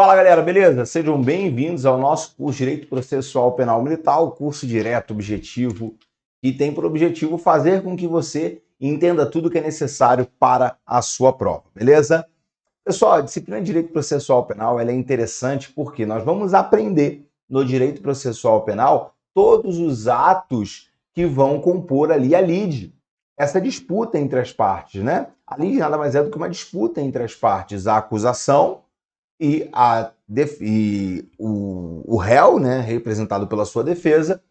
Fala galera, beleza? Sejam bem-vindos ao nosso curso de Direito Processual Penal Militar, o curso direto, objetivo, que tem por objetivo fazer com que você entenda tudo o que é necessário para a sua prova, beleza? Pessoal, a disciplina de Direito Processual Penal ela é interessante porque nós vamos aprender no Direito Processual Penal todos os atos que vão compor ali a lide, essa disputa entre as partes, né? A lide nada mais é do que uma disputa entre as partes, a acusação e o réu, né, representado pela sua defesa,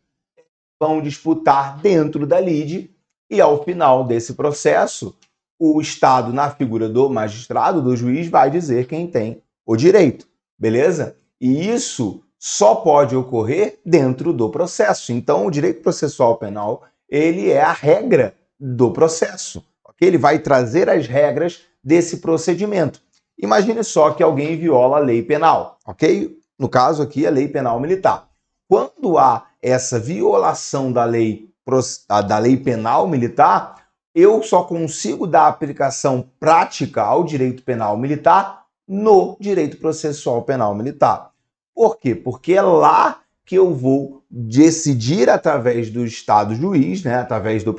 vão disputar dentro da lide e, ao final desse processo, o Estado, na figura do magistrado, do juiz, vai dizer quem tem o direito, beleza? E isso só pode ocorrer dentro do processo. Então, o direito processual penal, ele é a regra do processo, ok? Ele vai trazer as regras desse procedimento. Imagine só que alguém viola a lei penal, ok? No caso aqui, a lei penal militar. Quando há essa violação da lei penal militar, eu só consigo dar aplicação prática ao direito penal militar no direito processual penal militar. Por quê? Porque é lá que eu vou decidir através do Estado juiz, né, através do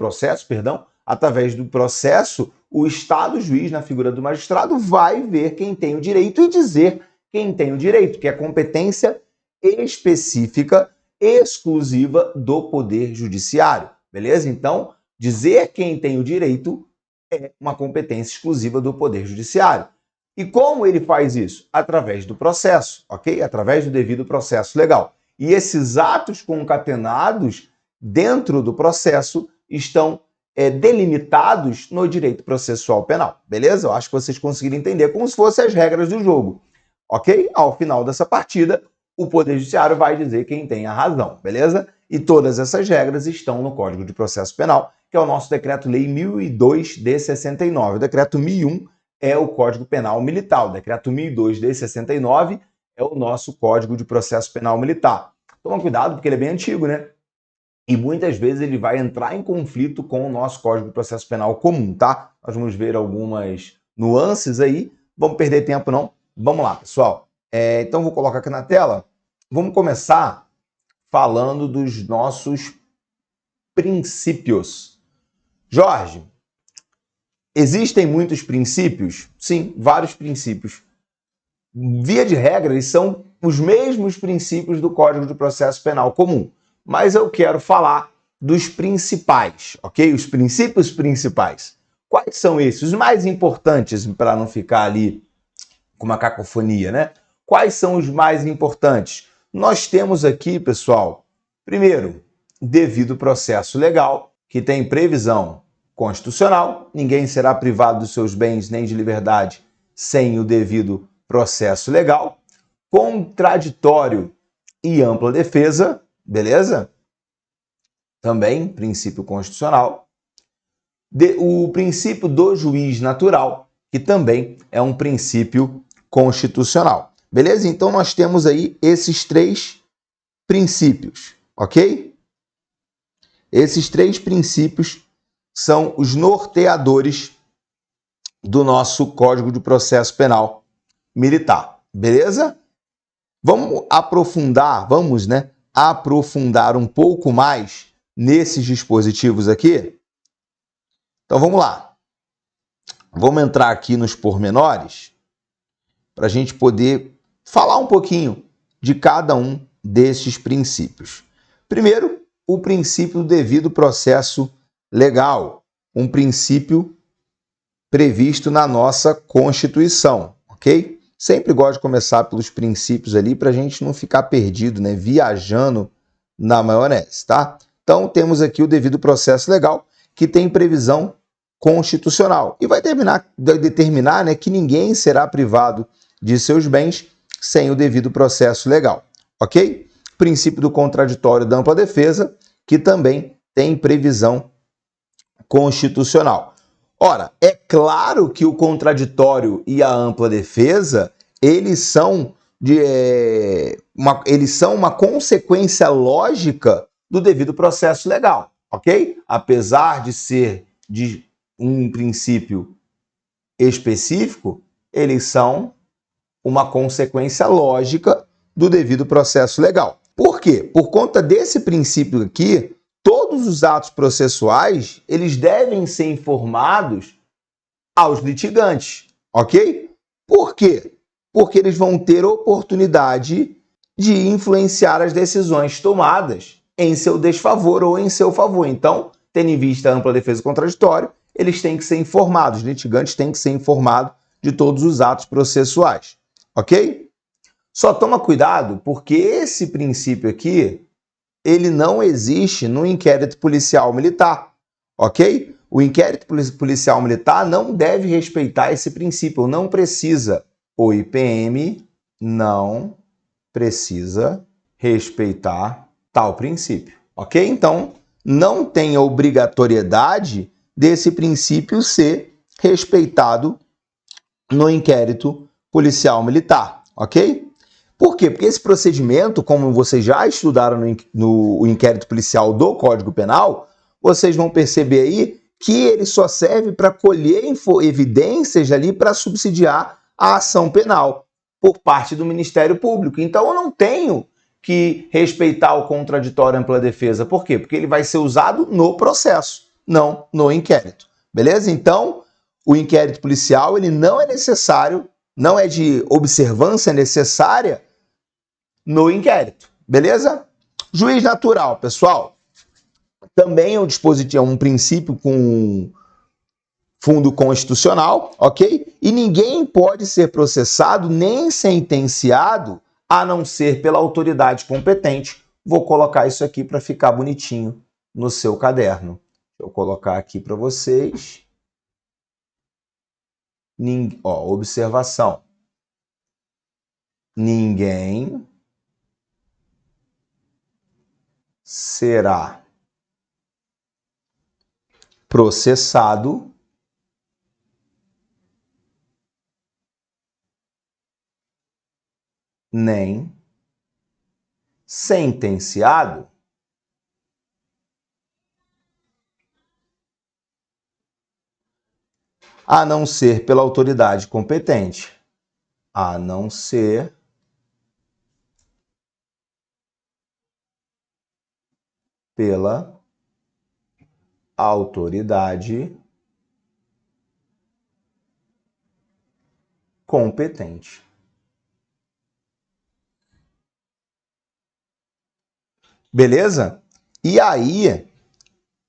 processo, o Estado juiz, na figura do magistrado, vai ver quem tem o direito e dizer quem tem o direito, que é competência específica, exclusiva do Poder Judiciário, beleza? Então, dizer quem tem o direito é uma competência exclusiva do Poder Judiciário. E como ele faz isso? Através do processo, ok? Através do devido processo legal. E esses atos concatenados dentro do processo estão delimitados no direito processual penal, beleza? Eu acho que vocês conseguiram entender como se fossem as regras do jogo, ok? Ao final dessa partida, o Poder Judiciário vai dizer quem tem a razão, beleza? E todas essas regras estão no Código de Processo Penal, que é o nosso Decreto-Lei 1002 de 69. O Decreto 1001 é o Código Penal Militar. O Decreto 1002 de 69 é o nosso Código de Processo Penal Militar. Toma cuidado, porque ele é bem antigo, né? E muitas vezes ele vai entrar em conflito com o nosso Código de Processo Penal comum, tá? Nós vamos ver algumas nuances aí. Vamos perder tempo, não? Vamos lá, pessoal. Então, vou colocar aqui na tela. Vamos começar falando dos nossos princípios. Jorge, existem muitos princípios? Sim, vários princípios. Via de regra, eles são os mesmos princípios do Código de Processo Penal comum. Mas eu quero falar dos principais, ok? Os princípios principais. Quais são esses? Os mais importantes, para não ficar ali com uma cacofonia, né? Quais são os mais importantes? Nós temos aqui, pessoal, primeiro, devido processo legal, que tem previsão constitucional, ninguém será privado dos seus bens nem de liberdade sem o devido processo legal. Contraditório e ampla defesa, beleza? Também princípio constitucional. O princípio do juiz natural, que também é um princípio constitucional. Beleza? Então nós temos aí esses três princípios, ok? Esses três princípios são os norteadores do nosso Código de Processo Penal Militar. Beleza? Vamos aprofundar um pouco mais nesses dispositivos aqui? Então vamos lá. Vamos entrar aqui nos pormenores para a gente poder falar um pouquinho de cada um desses princípios. Primeiro, o princípio do devido processo legal, um princípio previsto na nossa Constituição, ok? Sempre gosto de começar pelos princípios ali para a gente não ficar perdido, né? Viajando na maionese, tá? Então, temos aqui o devido processo legal, que tem previsão constitucional. E vai determinar, né, que ninguém será privado de seus bens sem o devido processo legal, ok? Princípio do contraditório da ampla defesa, que também tem previsão constitucional. Ora, é claro que o contraditório e a ampla defesa, eles são uma consequência lógica do devido processo legal, ok? Apesar de ser de um princípio específico, eles são uma consequência lógica do devido processo legal. Por quê? Por conta desse princípio aqui, todos os atos processuais, eles devem ser informados aos litigantes, ok? Por quê? Porque eles vão ter oportunidade de influenciar as decisões tomadas em seu desfavor ou em seu favor. Então, tendo em vista a ampla defesa contraditória, eles têm que ser informados, os litigantes têm que ser informados de todos os atos processuais, ok? Só toma cuidado porque esse princípio aqui, ele não existe no inquérito policial militar, ok? O inquérito policial militar não deve respeitar esse princípio, não precisa. O IPM não precisa respeitar tal princípio, ok? Então, não tem obrigatoriedade desse princípio ser respeitado no inquérito policial militar, ok? Por quê? Porque esse procedimento, como vocês já estudaram no inquérito policial do Código Penal, vocês vão perceber aí que ele só serve para colher evidências ali para subsidiar a ação penal por parte do Ministério Público. Então eu não tenho que respeitar o contraditório ampla defesa. Por quê? Porque ele vai ser usado no processo, não no inquérito. Beleza? Então, o inquérito policial ele não é necessário, não é de observância necessária no inquérito. Beleza? Juiz natural, pessoal. Também é um dispositivo, é um princípio com fundo constitucional, ok? E ninguém pode ser processado nem sentenciado a não ser pela autoridade competente. Vou colocar isso aqui para ficar bonitinho no seu caderno. Vou colocar aqui para vocês. Observação. Ninguém será processado nem sentenciado a não ser pela autoridade competente. A não ser pela autoridade competente. Beleza? E aí,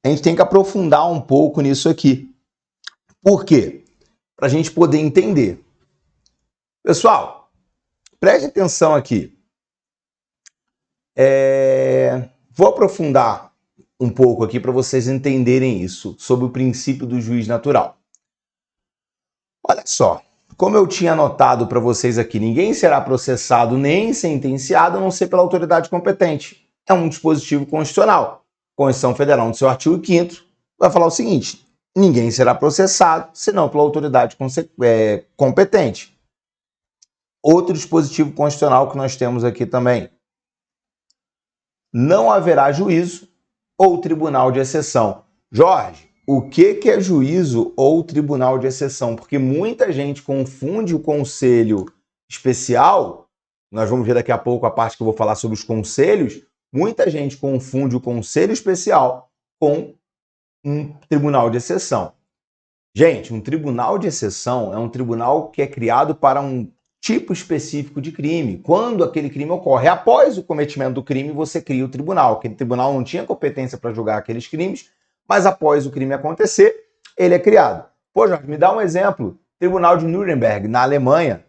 a gente tem que aprofundar um pouco nisso aqui. Por quê? Para a gente poder entender. Pessoal, preste atenção aqui. Vou aprofundar um pouco aqui para vocês entenderem isso, sobre o princípio do juiz natural. Olha só, como eu tinha anotado para vocês aqui, ninguém será processado nem sentenciado a não ser pela autoridade competente. É um dispositivo constitucional. Constituição Federal, no seu artigo 5º, vai falar o seguinte: ninguém será processado senão pela autoridade competente. Outro dispositivo constitucional que nós temos aqui também. Não haverá juízo ou tribunal de exceção. Jorge, o que é juízo ou tribunal de exceção? Porque muita gente confunde o conselho especial, nós vamos ver daqui a pouco a parte que eu vou falar sobre os conselhos, muita gente confunde o conselho especial com um tribunal de exceção. Gente, um tribunal de exceção é um tribunal que é criado para um tipo específico de crime. Quando aquele crime ocorre, após o cometimento do crime, você cria o tribunal. Aquele tribunal não tinha competência para julgar aqueles crimes, mas após o crime acontecer, ele é criado. Pô, Jorge, me dá um exemplo. Tribunal de Nuremberg, na Alemanha,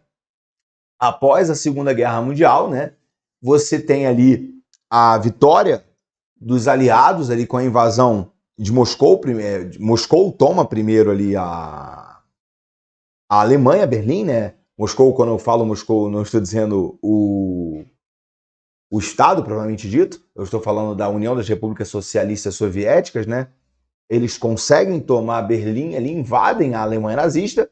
após a Segunda Guerra Mundial, né? Você tem ali a vitória dos aliados ali com a invasão de Moscou. Moscou toma primeiro ali a Alemanha, Berlim, né? Moscou, quando eu falo Moscou, não estou dizendo o Estado, provavelmente dito. Eu estou falando da União das Repúblicas Socialistas Soviéticas, né? Eles conseguem tomar Berlim, ali invadem a Alemanha nazista.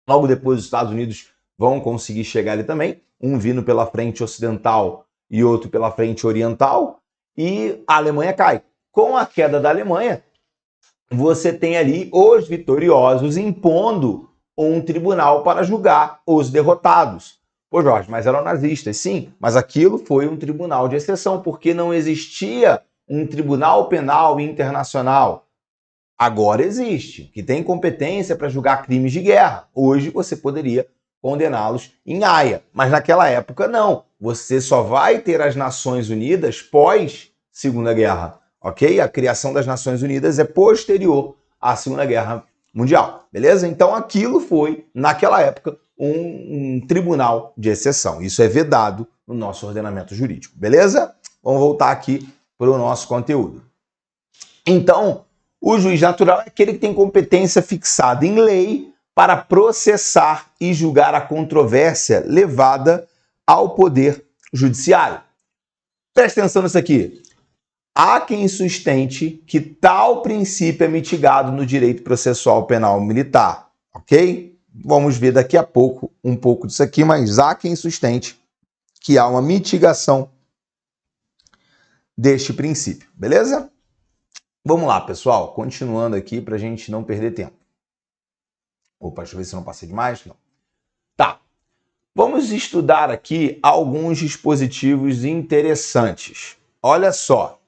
Logo depois, os Estados Unidos vão conseguir chegar ali também, um vindo pela frente ocidental e outro pela frente oriental, e a Alemanha cai. Com a queda da Alemanha, você tem ali os vitoriosos impondo um tribunal para julgar os derrotados. Pô, Jorge, mas eram nazistas. Sim, mas aquilo foi um tribunal de exceção, porque não existia um tribunal penal internacional. Agora existe, que tem competência para julgar crimes de guerra. Hoje você poderia condená-los em Haia, mas naquela época não. Você só vai ter as Nações Unidas pós Segunda Guerra, ok? A criação das Nações Unidas é posterior à Segunda Guerra Mundial, beleza? Então aquilo foi, naquela época, um tribunal de exceção. Isso é vedado no nosso ordenamento jurídico, beleza? Vamos voltar aqui para o nosso conteúdo. Então, o juiz natural é aquele que tem competência fixada em lei para processar e julgar a controvérsia levada ao poder judiciário. Presta atenção nisso aqui. Há quem sustente que tal princípio é mitigado no direito processual penal militar, ok? Vamos ver daqui a pouco um pouco disso aqui, mas há quem sustente que há uma mitigação deste princípio, beleza? Vamos lá, pessoal, continuando aqui para a gente não perder tempo. Opa, deixa eu ver se eu não passei demais. Não. Tá. Vamos estudar aqui alguns dispositivos interessantes. Olha só.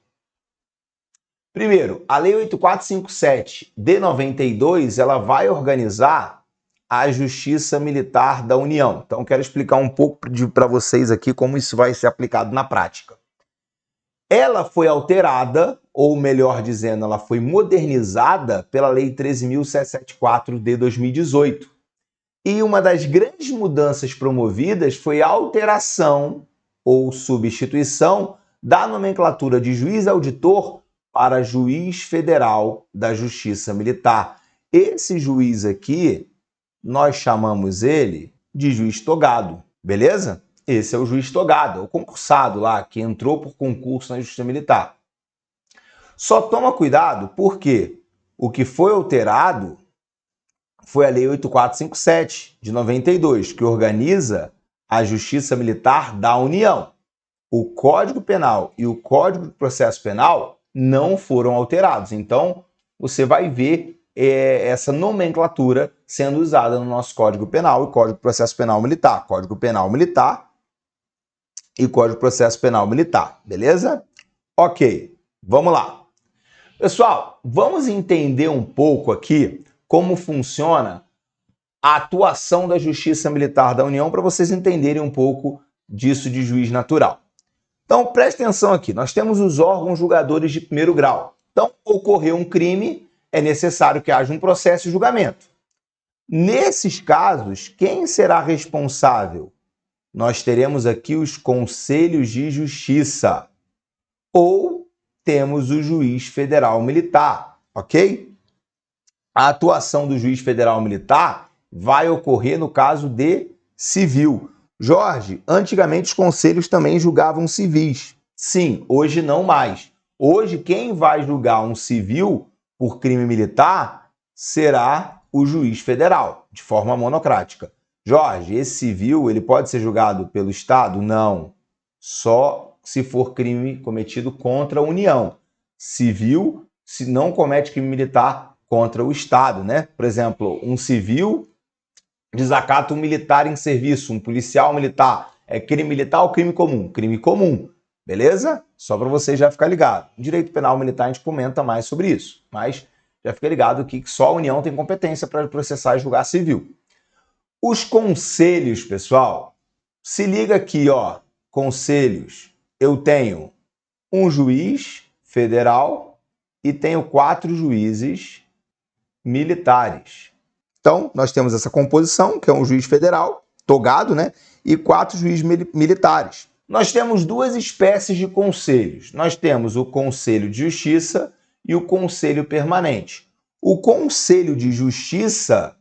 Primeiro, a Lei 8457 de 92, ela vai organizar a Justiça Militar da União. Então, quero explicar um pouco para vocês aqui como isso vai ser aplicado na prática. Ela foi alterada, ou melhor dizendo, ela foi modernizada pela Lei 13.774 de 2018. E uma das grandes mudanças promovidas foi a alteração ou substituição da nomenclatura de juiz auditor para juiz federal da Justiça Militar. Esse juiz aqui, nós chamamos ele de juiz togado, beleza? Esse é o juiz togado, é o concursado lá, que entrou por concurso na Justiça Militar. Só toma cuidado porque o que foi alterado foi a Lei 8457 de 92, que organiza a Justiça Militar da União. O Código Penal e o Código de Processo Penal não foram alterados. Então, você vai ver essa nomenclatura sendo usada no nosso Código Penal e Código de Processo Penal Militar. Código Penal Militar e Código de Processo Penal Militar, beleza? Ok, vamos lá. Pessoal, vamos entender um pouco aqui como funciona a atuação da Justiça Militar da União para vocês entenderem um pouco disso de juiz natural. Então, preste atenção aqui, nós temos os órgãos julgadores de primeiro grau. Então, ocorreu um crime, é necessário que haja um processo e julgamento. Nesses casos, quem será responsável? Nós teremos aqui os conselhos de justiça ou temos o juiz federal militar, ok? A atuação do juiz federal militar vai ocorrer no caso de civil. Jorge, antigamente os conselhos também julgavam civis. Sim, hoje não mais. Hoje quem vai julgar um civil por crime militar será o juiz federal, de forma monocrática. Jorge, esse civil ele pode ser julgado pelo Estado? Não. Só se for crime cometido contra a União. Civil, se não comete crime militar contra o Estado, né? Por exemplo, um civil desacata um militar em serviço, um policial militar. É crime militar ou crime comum? Crime comum. Beleza? Só para você já ficar ligado. No direito penal militar a gente comenta mais sobre isso. Mas já fica ligado que só a União tem competência para processar e julgar civil. Os conselhos, pessoal, se liga aqui, ó, conselhos. Eu tenho um juiz federal e tenho 4 juízes militares. Então, nós temos essa composição, que é um juiz federal, togado, né? E 4 juízes militares. Nós temos 2 espécies de conselhos. Nós temos o Conselho de Justiça e o Conselho Permanente. O Conselho de Justiça,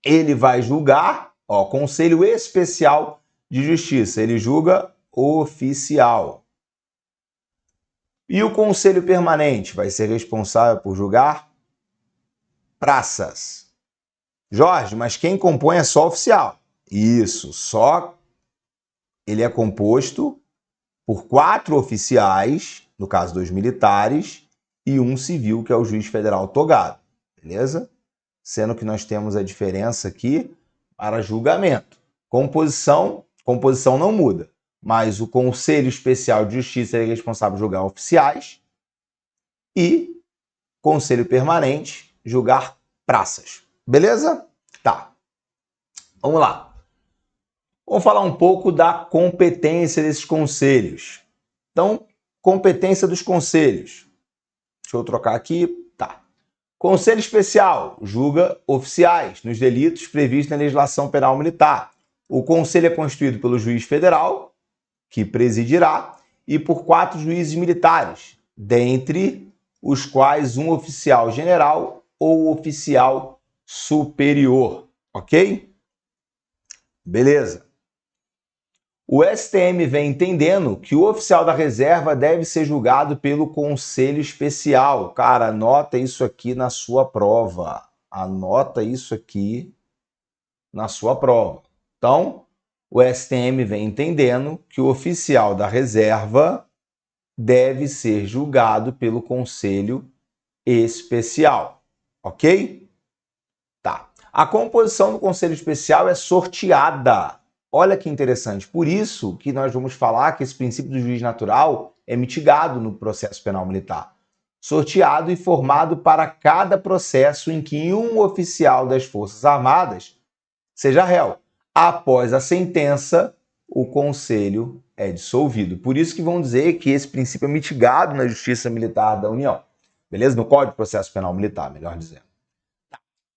ele vai julgar, ó, Conselho Especial de Justiça, ele julga oficial. E o Conselho Permanente vai ser responsável por julgar praças. Jorge, mas quem compõe é só oficial. Isso, só ele é composto por 4 oficiais, no caso 2 militares, e um civil, que é o juiz federal togado. Beleza? sendo que nós temos a diferença aqui para julgamento. Composição não muda, mas o Conselho Especial de Justiça é responsável por julgar oficiais e Conselho Permanente julgar praças. Beleza? Tá. Vamos lá. Vamos falar um pouco da competência desses conselhos. Então, competência dos conselhos. Deixa eu trocar aqui. Tá. Conselho Especial julga oficiais nos delitos previstos na legislação penal militar. O conselho é constituído pelo juiz federal, que presidirá, e por 4 juízes militares, dentre os quais um oficial general ou oficial superior. Ok? Beleza. O STM vem entendendo que o oficial da reserva deve ser julgado pelo Conselho Especial. Cara, anota isso aqui na sua prova. Anota isso aqui na sua prova. Então, o STM vem entendendo que o oficial da reserva deve ser julgado pelo Conselho Especial. Ok? Tá. A composição do Conselho Especial é sorteada. Olha que interessante. Por isso que nós vamos falar que esse princípio do juiz natural é mitigado no processo penal militar. Sorteado e formado para cada processo em que um oficial das Forças Armadas seja réu. Após a sentença, o conselho é dissolvido. Por isso que vão dizer que esse princípio é mitigado na Justiça Militar da União. Beleza? No Código de Processo Penal Militar, melhor dizendo.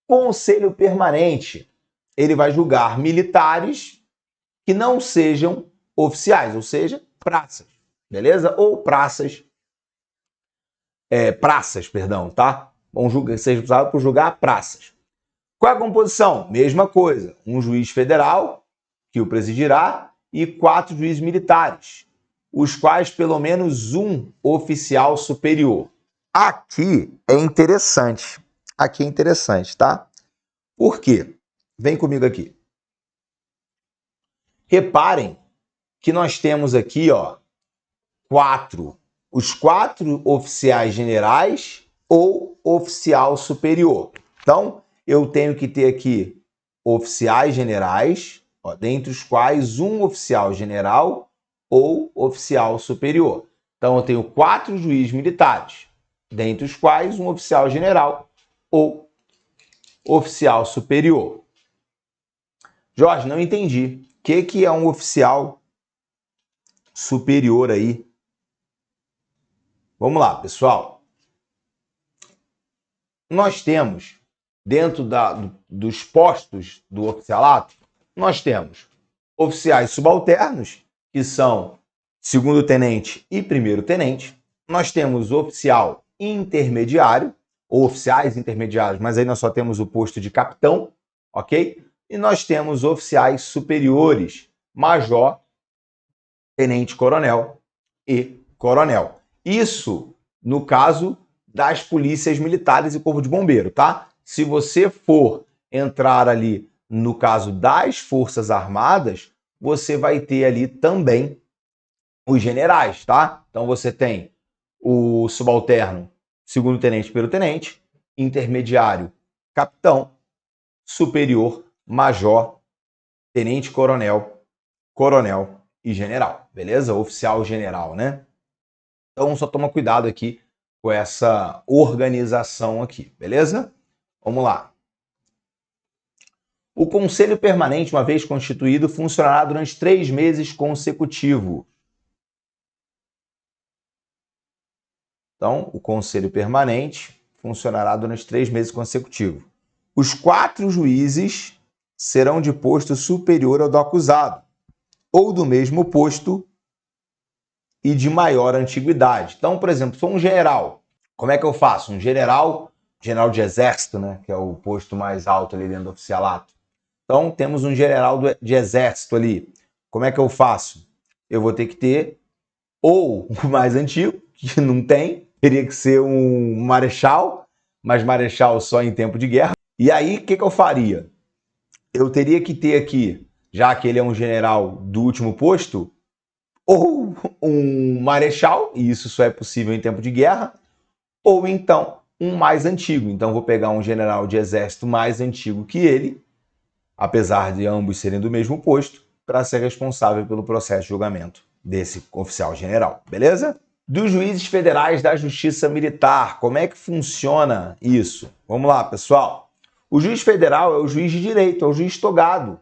Conselho Permanente. Ele vai julgar militares que não sejam oficiais, ou seja, praças, beleza? Ou praças, tá? Seja usado por julgar praças. Qual é a composição? Mesma coisa, um juiz federal, que o presidirá, e 4 juízes militares, os quais pelo menos um oficial superior. Aqui é interessante, tá? Por quê? Vem comigo aqui. Reparem que nós temos aqui, ó, os 4 oficiais generais ou oficial superior. Então, eu tenho que ter aqui oficiais generais, ó, dentre os quais um oficial general ou oficial superior. Então, eu tenho 4 juízes militares, dentre os quais um oficial general ou oficial superior. Jorge, não entendi. O que é um oficial superior aí? Vamos lá, pessoal. Nós temos, dentro dos postos do oficialato, nós temos oficiais subalternos, que são segundo-tenente e primeiro-tenente. Nós temos oficial intermediário, ou oficiais intermediários, mas aí nós só temos o posto de capitão, ok? E nós temos oficiais superiores, major, tenente-coronel e coronel. Isso no caso das polícias militares e corpo de bombeiro, tá? Se você for entrar ali no caso das Forças Armadas, você vai ter ali também os generais, tá? Então você tem o subalterno, segundo-tenente, primeiro-tenente, intermediário, capitão, superior, major, tenente-coronel, coronel e general, beleza? Oficial general, né? Então só toma cuidado aqui com essa organização aqui, beleza? Vamos lá. O Conselho Permanente, uma vez constituído, funcionará durante 3 meses consecutivos. Então, o Conselho Permanente funcionará durante 3 meses consecutivos. Os 4 juízes serão de posto superior ao do acusado, ou do mesmo posto e de maior antiguidade. Então, por exemplo, se for um general, como é que eu faço? Um general de exército, né, que é o posto mais alto ali dentro do oficialato. Então, temos um general de exército ali. Como é que eu faço? Eu vou ter que ter ou o mais antigo, que não tem, teria que ser um marechal, mas marechal só em tempo de guerra. E aí, o que eu faria? Eu teria que ter aqui, já que ele é um general do último posto, ou um marechal, e isso só é possível em tempo de guerra, ou então um mais antigo. Então, vou pegar um general de exército mais antigo que ele, apesar de ambos serem do mesmo posto, para ser responsável pelo processo de julgamento desse oficial general, beleza? Dos juízes federais da Justiça Militar, como é que funciona isso? Vamos lá, pessoal. O juiz federal é o juiz de direito, é o juiz togado,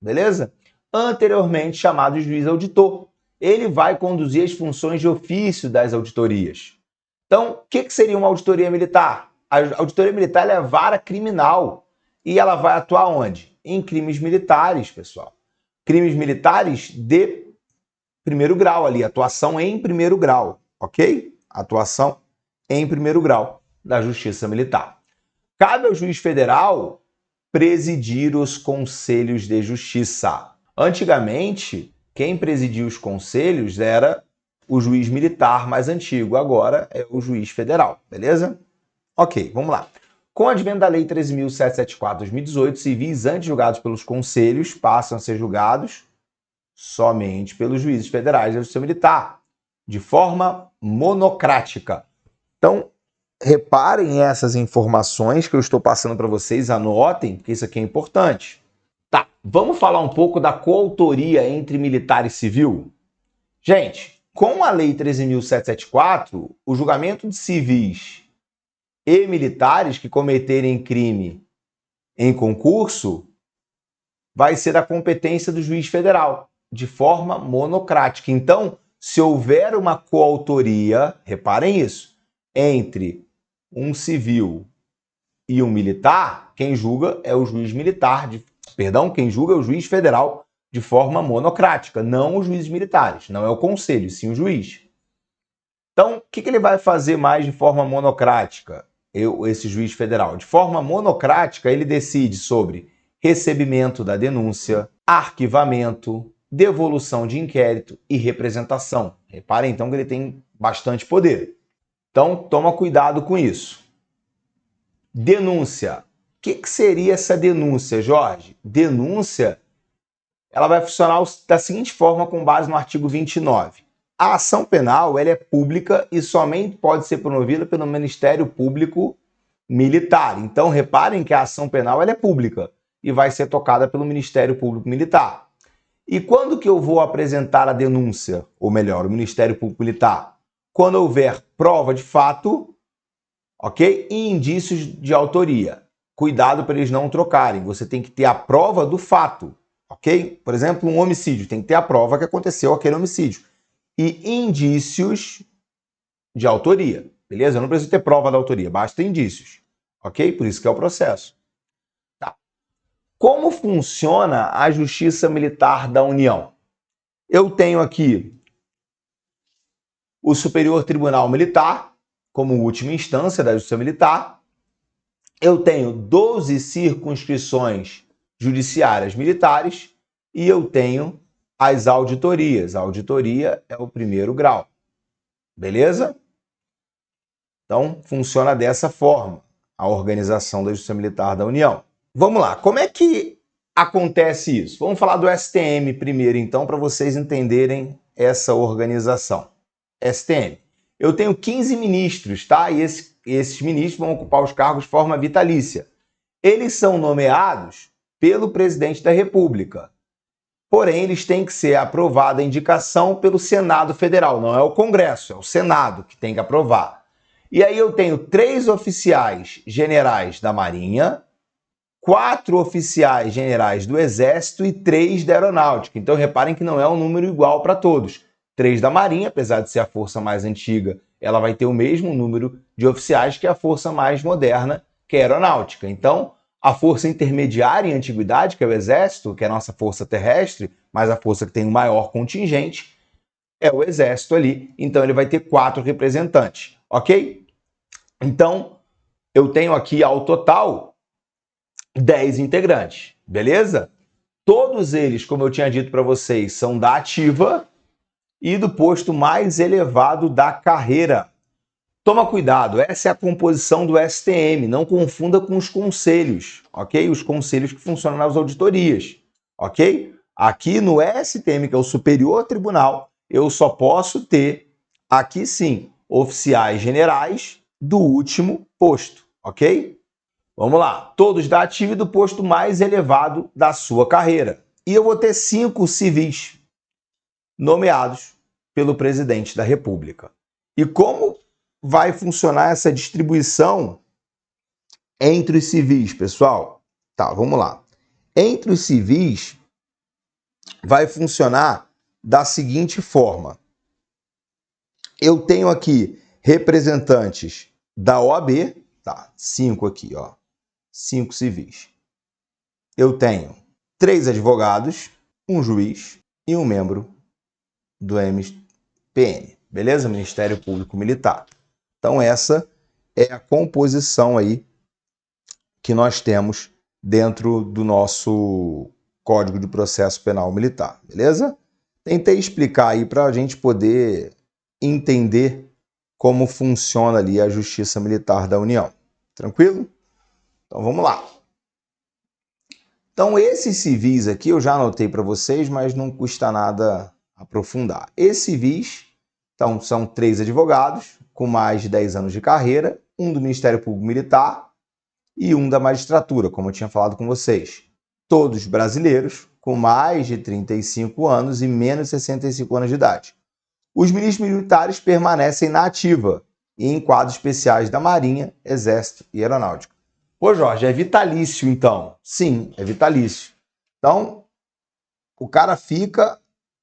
beleza? Anteriormente chamado de juiz auditor. Ele vai conduzir as funções de ofício das auditorias. Então, o que seria uma auditoria militar? A auditoria militar é a vara criminal e ela vai atuar onde? Em crimes militares, pessoal. Crimes militares de primeiro grau ali, atuação em primeiro grau, ok? Atuação em primeiro grau da Justiça Militar. Cabe ao juiz federal presidir os conselhos de justiça. Antigamente, quem presidia os conselhos era o juiz militar mais antigo, agora é o juiz federal, beleza? Ok, vamos lá. Com o advento da Lei 13.774 de 2018, civis antes julgados pelos conselhos passam a ser julgados somente pelos juízes federais da Justiça Militar, de forma monocrática. Então, reparem essas informações que eu estou passando para vocês, anotem, porque isso aqui é importante. Tá, vamos falar um pouco da coautoria entre militar e civil? Gente, com a Lei 13.774, o julgamento de civis e militares que cometerem crime em concurso vai ser da competência do juiz federal, de forma monocrática. Então, se houver uma coautoria, reparem isso, entre um civil e um militar, quem julga é o juiz militar, quem julga é o juiz federal de forma monocrática, não os juízes militares, não é o conselho, sim o juiz. Então, o que ele vai fazer mais de forma monocrática, esse juiz federal? De forma monocrática, ele decide sobre recebimento da denúncia, arquivamento, devolução de inquérito e representação. Reparem, então, que ele tem bastante poder. Então, toma cuidado com isso. Denúncia. O que seria essa denúncia, Jorge? Denúncia, ela vai funcionar da seguinte forma, com base no artigo 29. A ação penal ela é pública e somente pode ser promovida pelo Ministério Público Militar. Então, reparem que a ação penal ela é pública e vai ser tocada pelo Ministério Público Militar. E quando que eu vou apresentar a denúncia? Ou melhor, o Ministério Público Militar? Quando houver prova de fato, ok? E indícios de autoria. Cuidado para eles não trocarem. Você tem que ter a prova do fato, ok? Por exemplo, um homicídio. Tem que ter a prova que aconteceu aquele homicídio. E indícios de autoria, beleza? Eu não preciso ter prova da autoria, basta indícios, ok? Por isso que é o processo. Tá. Como funciona a Justiça Militar da União? Eu tenho aqui o Superior Tribunal Militar, como última instância da Justiça Militar. Eu tenho 12 circunscrições judiciárias militares e eu tenho as auditorias. A auditoria é o primeiro grau. Beleza? Então, funciona dessa forma a organização da Justiça Militar da União. Vamos lá, como é que acontece isso? Vamos falar do STM primeiro, então, para vocês entenderem essa organização. STM. Eu tenho 15 ministros, tá? E esses ministros vão ocupar os cargos de forma vitalícia. Eles são nomeados pelo presidente da República. Porém, eles têm que ser aprovada a indicação pelo Senado Federal. Não é o Congresso, é o Senado que tem que aprovar. E aí eu tenho 3 oficiais generais da Marinha, 4 oficiais generais do Exército e 3 da Aeronáutica. Então, reparem que não é um número igual para todos. 3 da Marinha, apesar de ser a força mais antiga, ela vai ter o mesmo número de oficiais que a força mais moderna, que é a Aeronáutica. Então, a força intermediária em antiguidade, que é o Exército, que é a nossa força terrestre, mas a força que tem o maior contingente, é o Exército ali. Então, ele vai ter 4 representantes, ok? Então, eu tenho aqui, ao total, 10 integrantes, beleza? Todos eles, como eu tinha dito para vocês, são da ativa e do posto mais elevado da carreira. Toma cuidado, essa é a composição do STM, não confunda com os conselhos, ok? Os conselhos que funcionam nas auditorias, ok? Aqui no STM, que é o Superior Tribunal, eu só posso ter, aqui sim, oficiais generais do último posto, ok? Vamos lá. Todos da ativa e do posto mais elevado da sua carreira. E eu vou ter 5 civis nomeados pelo presidente da República. E como vai funcionar essa distribuição entre os civis, pessoal? Tá, vamos lá. Entre os civis, vai funcionar da seguinte forma. Eu tenho aqui representantes da OAB, tá? 5 aqui, ó. 5 civis. Eu tenho 3 advogados, um juiz e um membro do MPM, beleza? Ministério Público Militar. Então essa é a composição aí que nós temos dentro do nosso Código de Processo Penal Militar, beleza? Tentei explicar aí para a gente poder entender como funciona ali a Justiça Militar da União. Tranquilo? Então vamos lá. Então esses civis aqui eu já anotei para vocês, mas não custa nada aprofundar. Esses civis, então, são 3 advogados com mais de 10 anos de carreira, um do Ministério Público Militar e um da magistratura, como eu tinha falado com vocês. Todos brasileiros com mais de 35 anos e menos de 65 anos de idade. Os ministros militares permanecem na ativa e em quadros especiais da Marinha, Exército e Aeronáutica. Pô, Jorge, é vitalício então? Sim, é vitalício. Então, o cara fica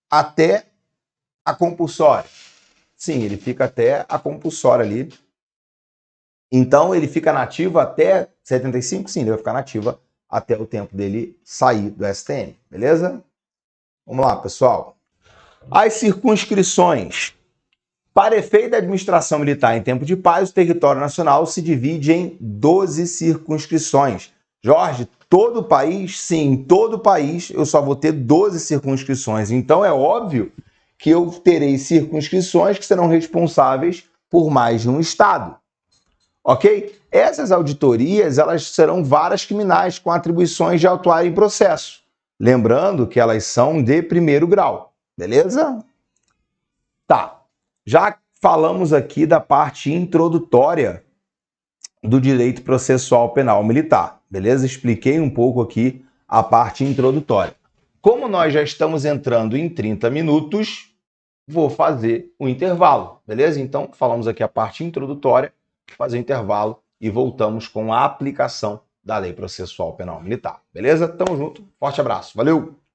até a compulsória. Sim, ele fica até a compulsória ali. Então, ele fica nativo até 75? Sim, ele vai ficar nativa até o tempo dele sair do STM, beleza? Vamos lá, pessoal. As circunscrições. Para efeito da administração militar em tempo de paz, o território nacional se divide em 12 circunscrições. Jorge, todo o país? Sim, todo o país eu só vou ter 12 circunscrições. Então é óbvio que eu terei circunscrições que serão responsáveis por mais de um estado. Ok? Essas auditorias elas serão varas criminais com atribuições de autuar em processo. Lembrando que elas são de primeiro grau. Beleza? Tá. Já falamos aqui da parte introdutória do direito processual penal militar, beleza? Expliquei um pouco aqui a parte introdutória. Como nós já estamos entrando em 30 minutos, vou fazer um intervalo, beleza? Então, falamos aqui a parte introdutória, vou fazer um intervalo e voltamos com a aplicação da Lei Processual Penal Militar, beleza? Tamo junto, forte abraço, valeu!